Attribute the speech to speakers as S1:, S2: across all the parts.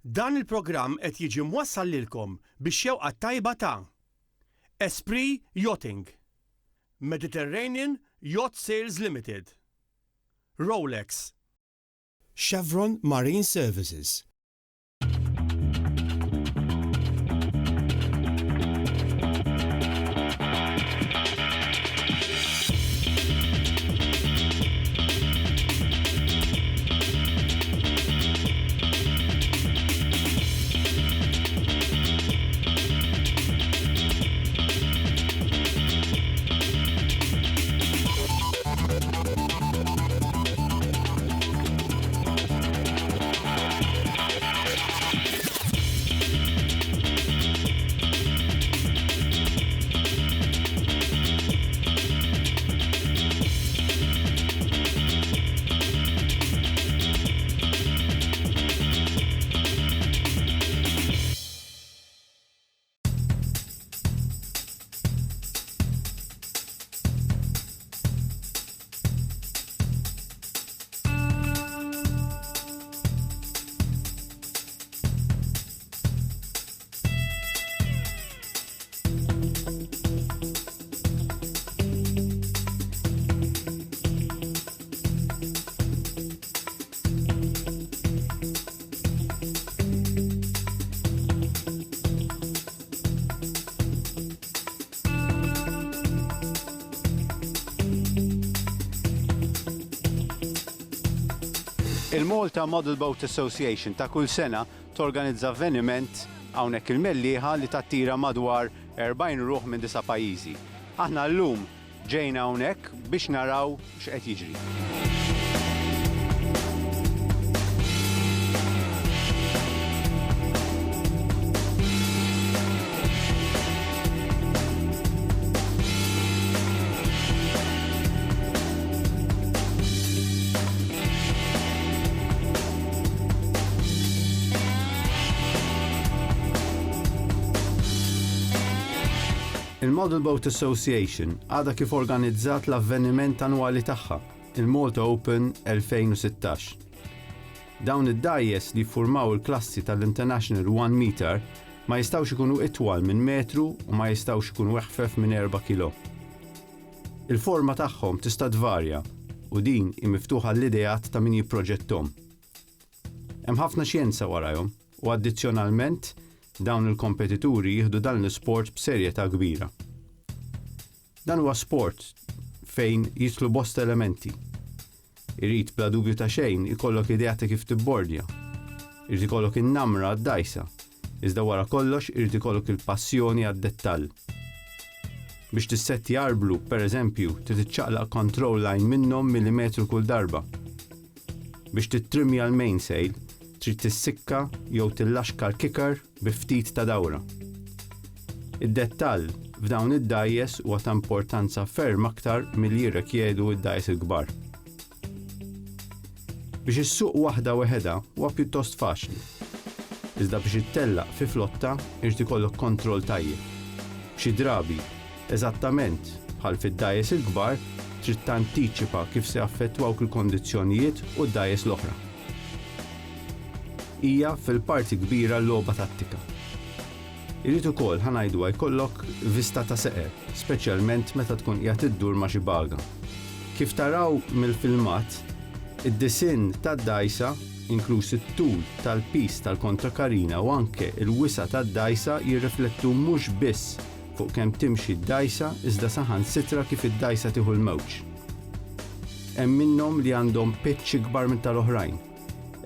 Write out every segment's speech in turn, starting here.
S1: Dan il-programm qed jiġi mwassal lilkom bix-xewqa tajba ta' Esprit Yachting, Mediterranean Yacht Sales Limited, Rolex, Chevron Marine Services.
S2: Il-Malta Model Boat Association ta' kull sena torganizza avveniment hawnhekk il-mellieħa li tattira madwar 40 ruħ minn 9 pajjiżi. Aħna llum ġejna hawnhekk biex naraw x'qed jiġri. Il-Model Boat Association għadha kif organizzat l-avveniment annwali tagħha, il-Malta Open 2016. Dawn id-dajjes li ffurmaw il-klassi tal-International 1 meter ma jistgħux ikunu itwal minn metru u ma jistgħux ikunu eħfef minn 4 kilo. Il-forma tagħhom tista' tvarja u din hi miftuħa l-ideat ta' min jipproġetthom. Hemm ħafna xjenza warahom u addizzjonalment dawn il-kompetituri jieħdu dan l-isport b'serjetà kbira. Dan huwa sport fejn jitlu bosta elementi. Irid bla dubju ta' xejn ikollok idea ta' kif tibbordja. Irid ikollok in-namra għad-dajsa, iżda wara kollox irid ikollok il-passjoni għad-dettall. Biex tissetti arblu, pereżempju, trid tiċċaqlaq control line minnhom millimetru kull darba. Biex titrimja l-mainsail, trid tissikka jew tillaxka l-kicker bi ftit ta' dawra. Id-dettall f'dawn id-dajjes huwa ta' importanza ferm aktar milli jirrikjedu id-dajjes il-kbar. Biex issuq waħda weħeda huwa pjuttost faċli. Iżda biex ittellaq fi flotta irid ikollok kontroll tajjeb. B'xi drabi, eżattament bħal fid-dajjes il-kbar, trid tantiċipa kif se jaffettwawk il-kondizzjonijiet u d-dajjes l-oħra. Hija fil-parti kbira l-logħba tattika. Irid ukoll ħanajdu jkollok vista ta' seqer, speċjalment meta tkun qiegħed iddur ma' xi baga. Kif taraw mill-filmat, id-disinn tad-dajsa, inkluż it-tul tal-pis tal-kontrakarina u anke il-wisa tad-dajsa jirriflettu mhux biss fuq kemm timxi d-dajsa iżda saħansitra kif id-dajsa tieħu l-mewġ. Hemm minnhom li għandhom pitch ikbar minn tal-oħrajn.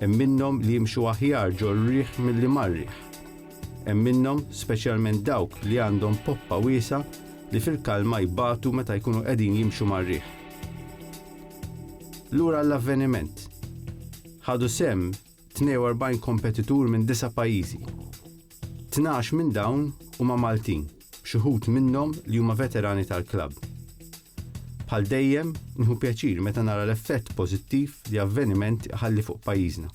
S2: Hemm minnhom li jimxu aħjar ġol rieħ milli mar-rieħ. Hemm minnhom speċjalment dawk li għandhom poppa wiesa li fil-kalma jbatu meta jkunu qegħdin jimxu mar-rieħ. Lura l-avveniment. Ħadu sehem 42 kompetitur minn 9 pajjiżi. 12 minn dawn huma Maltin, b'xi wħud minnhom li huma veterani tal-klabb. Bħal dejjem nieħu pjaċir meta nara l-effett pożittiv li avveniment ħalli fuq pajjiżna.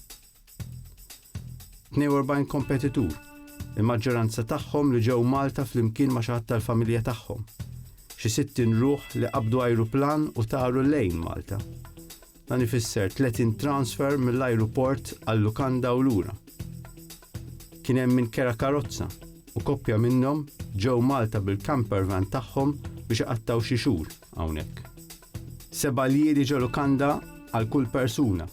S2: 42 kompetitur, il-maġġoranza tagħhom li ġew Malta flimkien ma' xi ħadd tal-familja tagħhom. Xi 60 ruħ li qabdu ajruplan u taru lejn Malta. Dan ifisser 30 transfer mill-ajruport għall-lukanda u lura. Kien hemm min kera karozza u koppja minnhom ġew Malta bil-camper van tagħhom biex iqattaw xi xhur hawnhekk. 7 liedi ġew lukanda għal kull persuna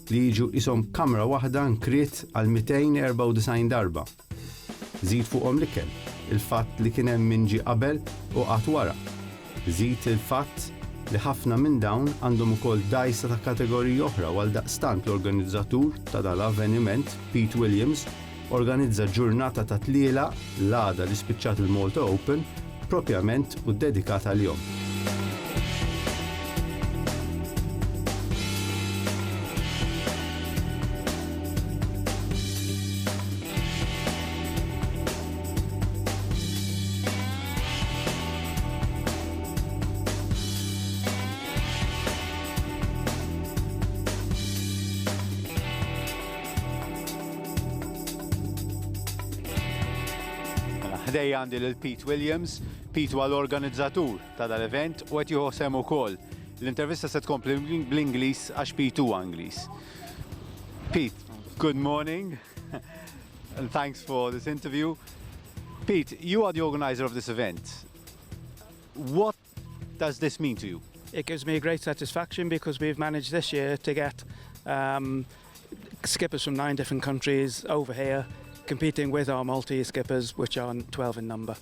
S2: li jiġu ishom kamra waħda nkriet għal 294 darba. Żid fuqhom l-ikel, il-fatt li kien hemm min ġie qabel u qatt wara. Żid il-fatt li ħafna minn dawn għandhom ukoll dgħajsa ta' kategoriji oħra għal daqstant l-organizzatur ta' dal-avveniment, Pete Williams, organizza ġurnata ta' tliela l-għada li spiċċat il-Malta Open propjament u dedikata għal-jom.
S3: Ħdejja għandi lil Pete Williams. Pete huwa l-organizzatur ta' dal-event u qed jieħu sehem ukoll. L-intervista se tkompli bl-Ingliż għax Pete huwa Ingliż. Pete, good morning and thanks for this interview. Pete, you are the organizer of this event. What does this mean to you?
S4: It gives me a great satisfaction because we've managed this year to get skippers from 9 different countries over here competing with our Maltese skippers, which are 12 in number.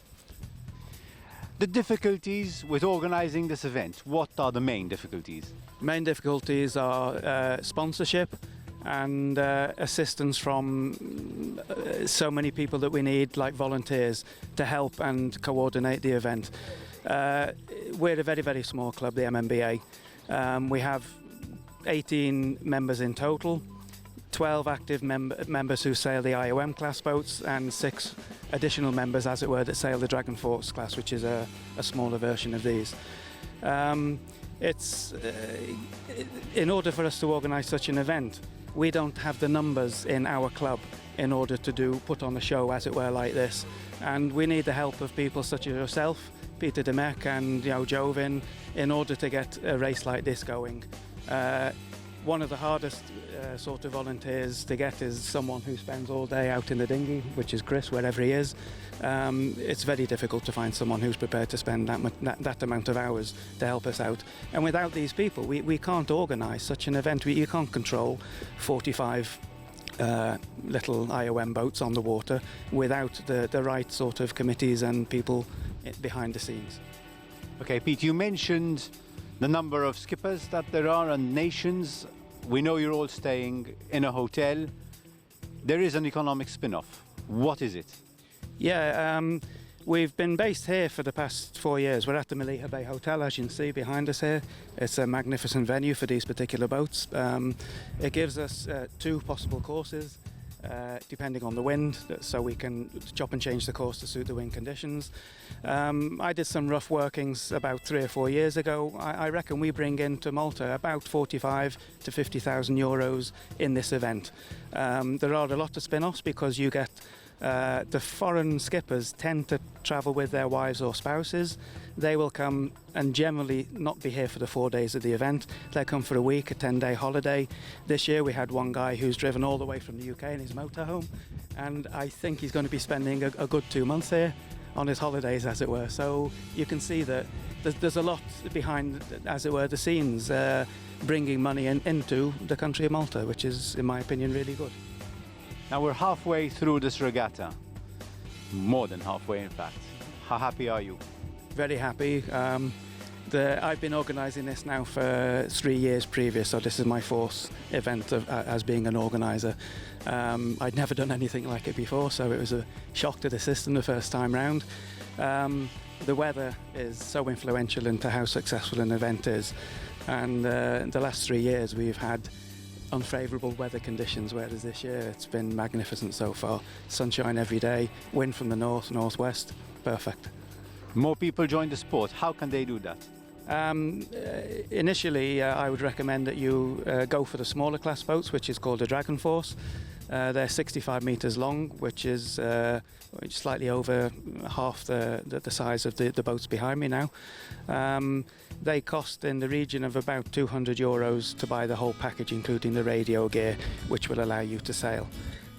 S3: The difficulties with organizing this event, what are the main difficulties?
S4: Main difficulties are sponsorship and assistance from so many people that we need, like volunteers, to help and coordinate the event. We're a very, very small club, the MMBA. We have 18 members in total, 12 active members who sail the IOM class boats and 6 additional members, as it were, that sail the Dragon Force class, which is a smaller version of these. In order for us to organise such an event, we don't have the numbers in our club in order to put on a show, as it were, like this. And we need the help of people such as yourself, Peter Demek and Jovin, in order to get a race like this going. One of the hardest sort of volunteers to get is someone who spends all day out in the dinghy, which is Chris, wherever he is. It's very difficult to find someone who's prepared to spend that amount of hours to help us out. And without these people, we can't organise such an event. You can't control 45 little IOM boats on the water without the right sort of committees and people behind the scenes.
S3: Okay, Pete, you mentioned the number of skippers that there are and nations. We know you're all staying in a hotel. There is an economic spin-off. What is it?
S4: Yeah, we've been based here for the past 4 years. We're at the Maliha Bay Hotel, as you can see behind us here. It's a magnificent venue for these particular boats. It gives us 2 possible courses, depending on the wind, so we can chop and change the course to suit the wind conditions. I did some rough workings about 3 or 4 years ago. I reckon we bring into Malta about 45 to 50,000 euros in this event. There are a lot of spin-offs because you get the foreign skippers tend to travel with their wives or spouses. They will come and generally not be here for the 4 days of the event. They'll come for a week, a 10-day holiday. This year we had one guy who's driven all the way from the UK in his motorhome, and I think he's going to be spending a good 2 months here on his holidays, as it were. So you can see that there's a lot behind, as it were, the scenes, bringing money into the country of Malta, which is, in my opinion, really good.
S3: Now we're halfway through this regatta. More than halfway, in fact. How happy are you?
S4: Very happy. I've been organising this now for 3 years previous, so this is my 4th event as being an organiser. I'd never done anything like it before, so it was a shock to the system the first time round. The weather is so influential into how successful an event is, and the last 3 years we've had unfavourable weather conditions, whereas this year it's been magnificent so far. Sunshine every day, wind from the north, northwest, perfect.
S3: More people join the sport. How can they do that?
S4: Initially, I would recommend that you go for the smaller class boats, which is called a Dragon Force. They're 65 metres long, which is slightly over half the size of the boats behind me now. They cost in the region of about 200 euros to buy the whole package, including the radio gear, which will allow you to sail.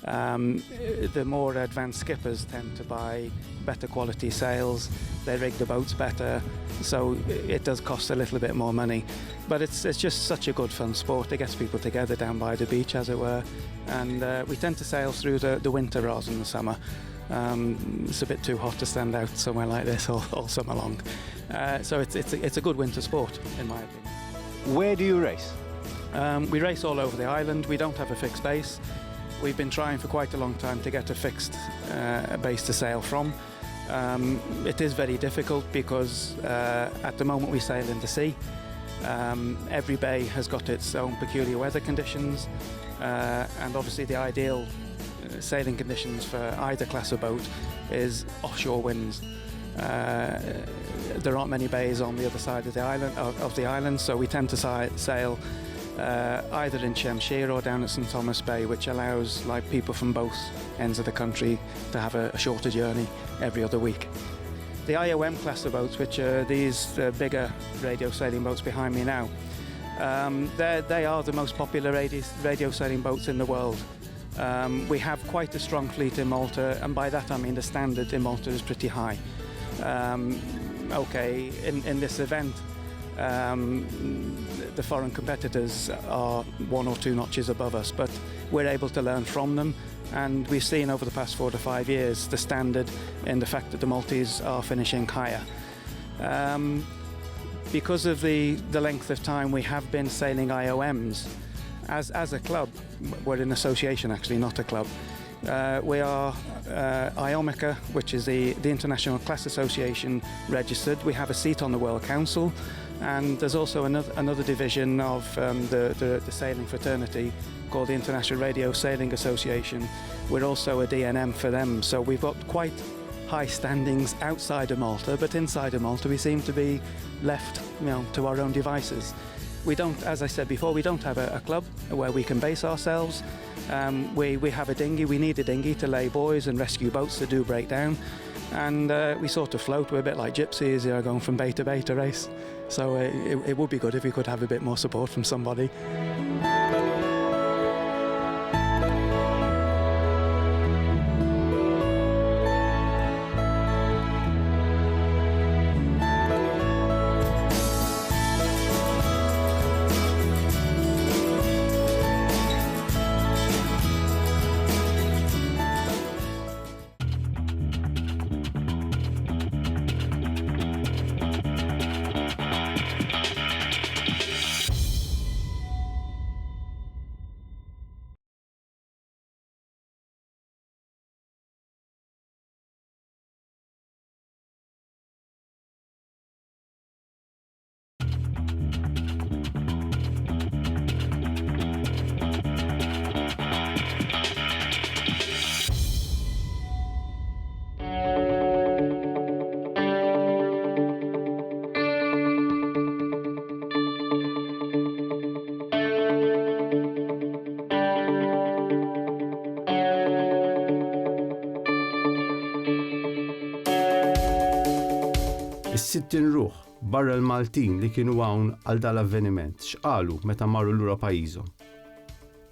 S4: The more advanced skippers tend to buy better quality sails, they rig the boats better, so it does cost a little bit more money. But it's just such a good fun sport. It gets people together down by the beach, as it were, and we tend to sail through the winter rather than the summer. It's a bit too hot to stand out somewhere like this all summer long. So it's a good winter sport, in my opinion.
S3: Where do you race?
S4: We race all over the island. We don't have a fixed base. We've been trying for quite a long time to get a fixed base to sail from. It is very difficult because at the moment we sail in the sea. Every bay has got its own peculiar weather conditions, and obviously the ideal sailing conditions for either class of boat is offshore winds. There aren't many bays on the other side of the island, so we tend to sail either in Shamshir or down at St Thomas Bay, which allows people from both ends of the country to have a shorter journey every other week. The IOM class of boats, which are these bigger radio sailing boats behind me now, they are the most popular radio sailing boats in the world. We have quite a strong fleet in Malta, and by that I mean the standard in Malta is pretty high. In this event, the foreign competitors are 1 or 2 notches above us, but we're able to learn from them, and we've seen over the past 4 to 5 years the standard in the fact that the Maltese are finishing higher. Because of the length of time we have been sailing IOMs, as a club, we're an association actually, not a club. We are IOMICA, which is the International Class Association registered. We have a seat on the World Council, and there's also another division of the sailing fraternity called the International Radio Sailing Association. We're also a DNM for them, so we've got quite high standings outside of Malta, but inside of Malta we seem to be left to our own devices. We don't, as I said before, we don't have a club where we can base ourselves. We have a dinghy. We need a dinghy to lay buoys and rescue boats that do break down. And we sort of float. We're a bit like gypsies, going from bay to race. So it would be good if we could have a bit more support from somebody.
S2: Is-60 ruħ barra l-Maltin li kienu hawn għal dal-avveniment x'qalu meta marru lura pajjiżhom.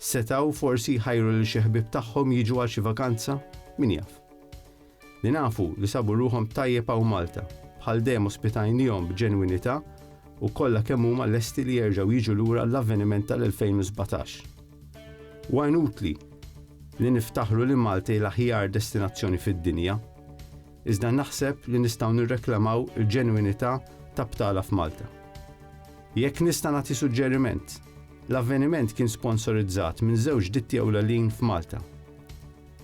S2: Setgħu forsi jħajru lil xi ħbieb tagħhom jiġu għal xi vakanza? Min jaf. Li nafu li sabu ruhom tajjeb hawn Malta, bħal dejjem ospitajnihom b'ġenwinità u kollha kemm huma lesti li jerġgħu jiġu lura l-avveniment tal-2017. Huwa inutli li niftaħru li Malta hi l-aħjar destinazzjoni fid-dinja, iżda naħseb li nistgħu nirreklamaw il-ġenwinità ta' btala f'Malta. Jekk nista' nagħti suġġeriment, l-avveniment kien sponsorizzat minn żewġ ditti ewlenin f'Malta.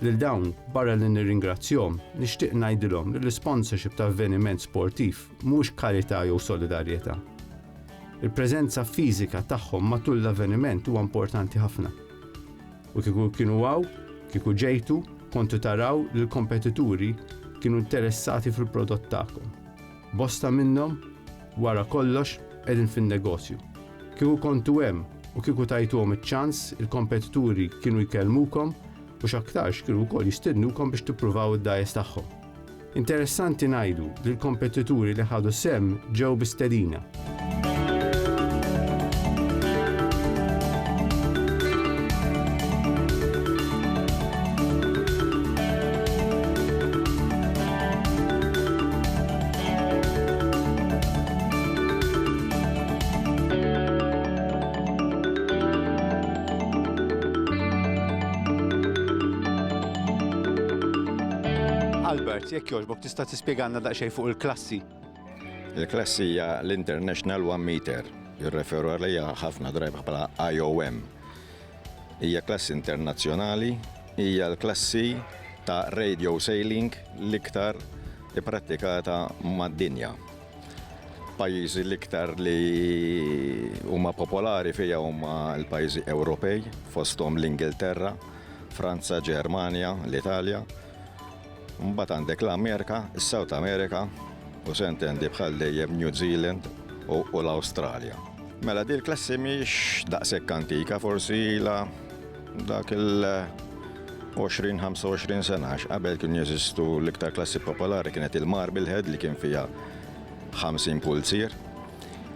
S2: Lil dawn barra li nirringrazzjahom, nixtieq ngħidilhom li l-sponsorship ta' avveniment sportiv mhux karità jew solidarjetà. Il-preżenza fiżika tagħhom matul l-avveniment huwa importanti ħafna. U kieku kienu hawn, kieku ġejtu, kontu taraw li l-kompetituri kienu interessati fil-prodott tagħkom. Bosta minnhom wara kollox qegħdin fin-negozju. Kieku kontu hemm u kieku tajtuhom iċ-ċans, il-kompetituri kienu jkellmukom u x'aktarx kienu wkoll jistednukom biex tippruvaw id-dajes tagħhom. Interessanti ngħidu li l-kompetituri li ħadu sehem ġew bistedina.
S3: Albert, jekk jogħġbok tista' tispjegana daqsxejn fuq il-klassi.
S5: Il-klassi hija l-International 1 meter, jirreferu għalija ħafna drajba bħala IOM. Hija klassi internazzjonali, hija l-klassi ta' radio sailing l-iktar ipprattikata mad-dinja. Pajjiżi l-iktar li huma popolari fija huma l-pajjiżi Ewropej, fosthom l-Ingilterra, Franza, Ġermanja, l-Italja. Mbagħad għandek l-Amerika, is-South America, u sentendi bħal dejjem New Zealand u l-Awstralja. Mela di l-klassi mhix daqshekk antika, forsi la dak il-20-25 sena qabel kien jeżistu l-iktar klassi popolari kienet il-Marblehead li kien fiha 50 pulzier.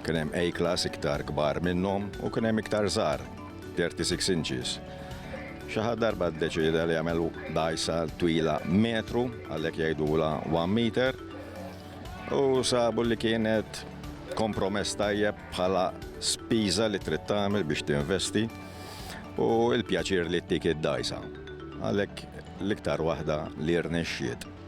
S5: Kien hemm A-class iktar kbar minnhom u kien hemm iktar żgħar 36 inches. Xi ħadd darba ddeċida li jagħmel dajsa twila metru għalhekk jgħidula 1 meter u sabu li kienet kompromess tajjeb bħala spiża li trid tagħmel biex tinvesti u l-pjaċir li ttik id-dajsa. Għalhekk l-iktar waħda li rnexxiet.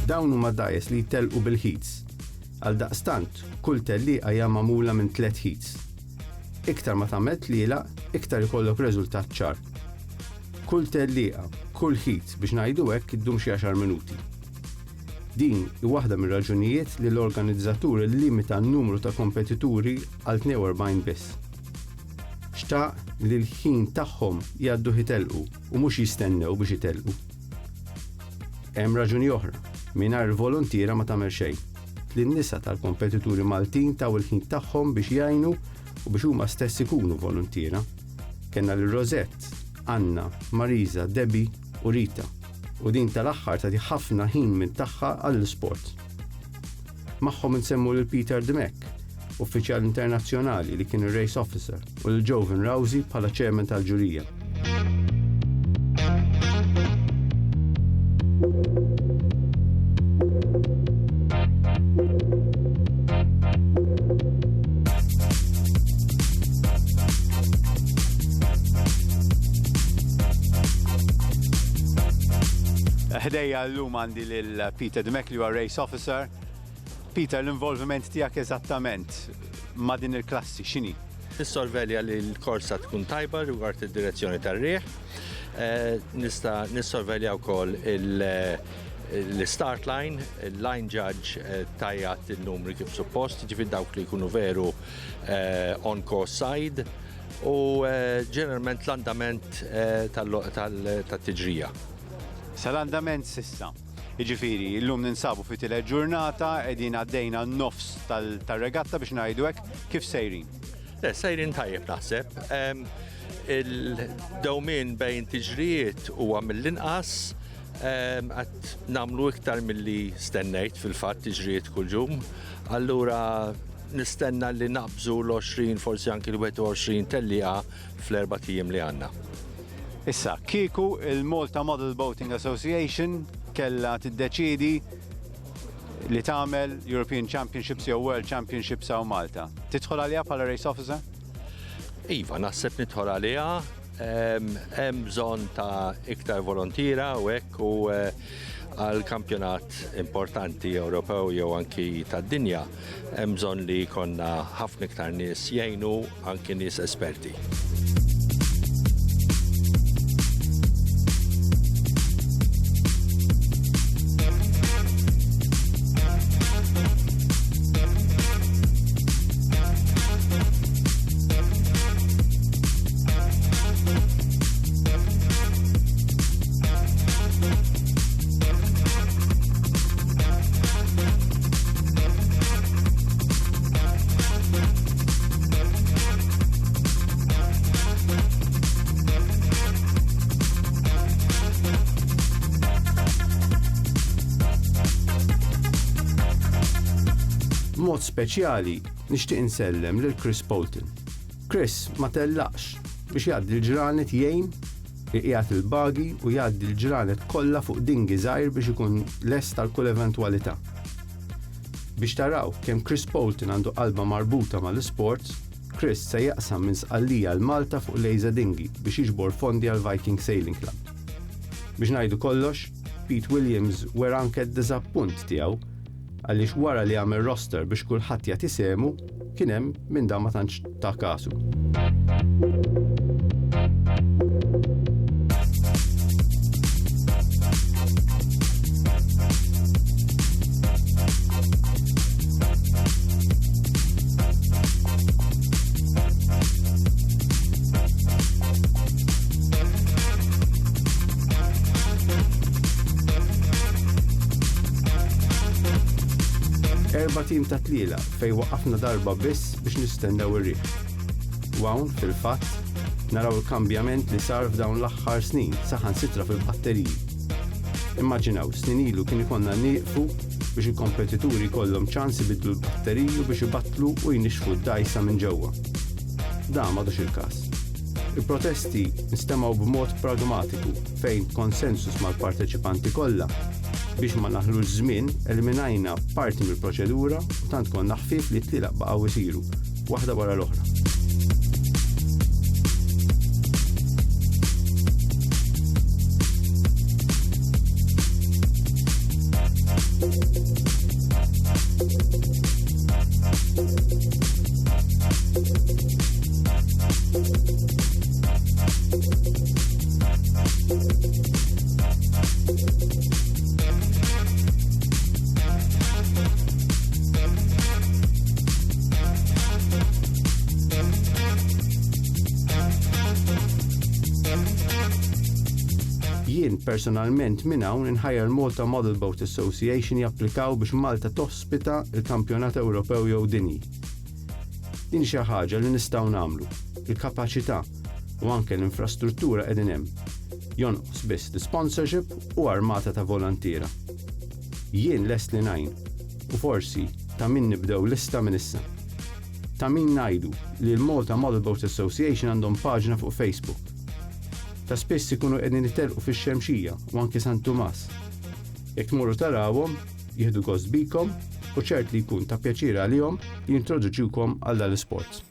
S2: Dawn huma dajes li jtellqu bil-heats. Għal daqstant, kull tellieqa hija magħmula minn 3 heats. Iktar ma tagħmel tliela, iktar ikollok riżultat ċar. Kull tellieqa, kull heat biex ngħidu hekk iddum xi 10 minuti. Din hi waħda mir-raġunijiet li l-organizzatur illimita n-numru ta' kompetituri għal 42 biss. Xtaq li l-ħin tagħhom jgħaddu jitelqu u mhux jistennew biex jitelqu. Hemm raġuni oħra, mingħajr volontiera ma tagħmel xejn. Lin-nisa tal-kompetituri Maltin taw il-ħin tagħhom biex jgħinu u biex huma stess ikunu volontiera. Kenna lil Rosette, Anna, Marisa, Debbie u Rita. U din tal-aħħar tagħti ħafna ħin minn tagħha għall-isport. Magħhom insemmu lil Peter Demek, uffiċjal internazzjonali li kien ir-race officer, u lil Jovan Rousey bħala chairman tal-ġurija.
S3: Ħdejja llum għandi lil Peter Demek li huwa race officer. Peter, l-involviment tiegħek eżattament ma' din il-klassi x'inhi?
S6: Nissorvelja li l-korsa tkun tajba rigward id-direzzjoni tar-riħ. Nista' nissorvelja wkoll il-start line, il-line judge tajjat il-numri kif suppost, ġifier dawk li jkunu veru on course side u ġeneralment l-andament tat-tiġrija.
S3: Sal-andament sissa. Jiġifieri, llum ninsabu fi tielet ġurnata qegħdin għaddejna n-nofs tal-regatta biex ngħidu hekk kif sejrin.
S6: Sejrin tajjeb naħseb. Il-dewmien bejn tiġrijiet huwa mill-inqas qed nagħmlu iktar milli stennejt fil-fatt tiġrijiet kull ġum. Allura nistenna li naqbżu l-20 forsi anki l-21 tellieqa fl-4 ijiem li għandna.
S3: Issa, kieku il-Malta Model Boating Association kellha tiddeċiedi li tagħmel European Championships jew World Championships hawn Malta. Tidħol għaliha bħala race officer?
S6: Iva, naħseb nidħol għaliha, hemm bżonn ta' iktar volontira u hekk u għal kampjonat importanti Ewropew jew anki tad-dinja hemm bżonn li jkollna ħafna iktar nies jgħinu anki nies esperti.
S2: B'mod speċjali nixtieq insellem lil Chris Bolton. Chris ma tellaqx biex jgħaddi l-ġranet jgħin, jqiegħed il-bagi u jgħaddi l-ġranet kollha fuq dingi żgħir biex ikun lest tal kull eventwalità. Biex taraw kemm Chris Bolton għandu qalba marbuta mal-isports, Chris se jaqsam minn sqallija l-Malta fuq lejza dingi biex jiġbor fondi għal Viking Sailing Club. Biex ngħidu kollox, Pete Williams wera anke d-diżappunt tiegħu għaliex wara li għamel roster biex kulħadd jagħti semu kien hemm min dan ma tantx ta' kasu. Erba' tim ta' tliela fejn waqafna darba biss biex nistennew ir-riħ. U hawn fil-fatt naraw il-kambjament li sar f'dawn l-aħħar snin saħansitra fil-batteriji. Immaġinaw snin ilu kien ikollna nieqfu biex il-kompetituri jkollhom ċans ibidlu l-batteriju biex ibattlu u jnixfu d-dajsa minn ġewwa. Dan m'għadux il-każ. Il-protesti nistemaw b'mod pragmatiku fejn konsensus mal-parteċipanti kollha biex ma naħlux żmien eliminajna parti mill-proċedura u tant konna ħfief li t-tlielaq baqgħu isiru, waħda wara l-oħra. Jien personalment minn hawn inħajjar Malta Model Boat Association japplikaw biex Malta tospita il-Kampjonat Ewropew jew dinji. Din xi ħaġa li nistgħu nagħmlu, il-kapaċità u anke l-infrastruttura qegħdin hemm. Jonqos biss l-sponsorship u armata ta' volontiera. Jien lest li ngħin u forsi ta' min nibdew lista minn issa. Ta' min ngħidu li l-Malta Model Boat Association għandhom paġna fuq Facebook. Ta' spiss ikunu qegħdin itelqu fix-Xemxija u anke San Tumas. Jekk tmorru tarawhom, jieħdu gost bikom u ċert li jkun ta' pjaċir għalihom li jintroduċukom għal dal-isports.